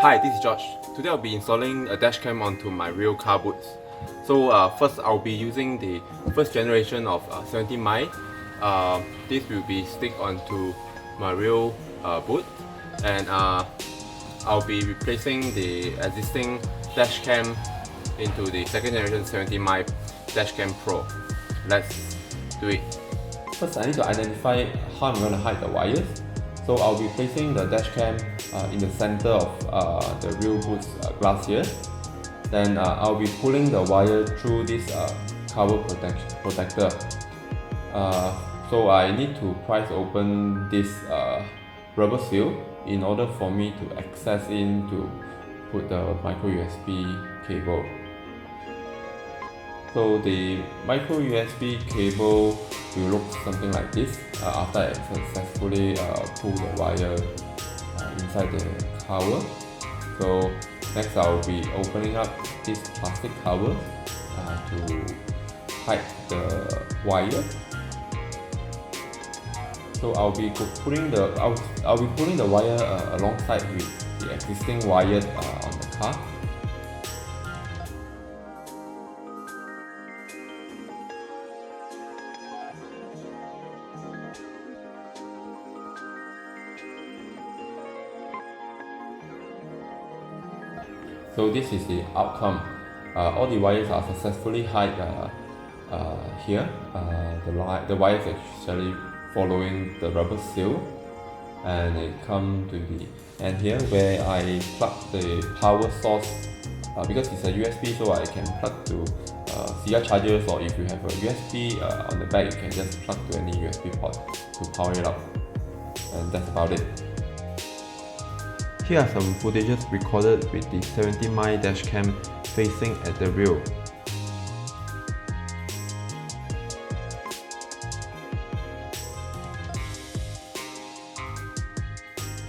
Hi, this is Josh. Today I'll be installing a dashcam onto my real car boots. So first I'll be using the first generation of 70 mi. This will be stick onto my real boot, and I'll be replacing the existing dashcam into the second generation 70 mi dashcam Pro. Let's do it. First I need to identify how I'm going to hide the wires. So I'll be placing the dashcam in the center of the real boot's glass here. Then I'll be pulling the wire through this cover protector. So I need to prise open this rubber seal in order for me to access in to put the micro USB cable. So the micro USB cable will look something like this after I successfully pull the wire inside the cover. So next I'll be opening up this plastic cover to hide the wire. So I'll be pulling the wire alongside with the existing wire on the car. So this is the outcome. All the wires are successfully hid here. The wires actually following the rubber seal, and they come to the end here where I plug the power source. Because it's a USB, so I can plug to CR chargers, or if you have a USB on the back, you can just plug to any USB port to power it up. And that's about it. Here are some footages recorded with the 70 mi dashcam facing at the rear.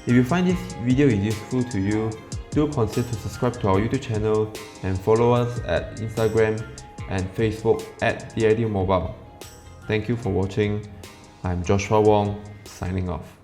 If you find this video is useful to you, do consider to subscribe to our YouTube channel and follow us at Instagram and Facebook at The Ideal Mobile. Thank you for watching. I'm Joshua Wong, signing off.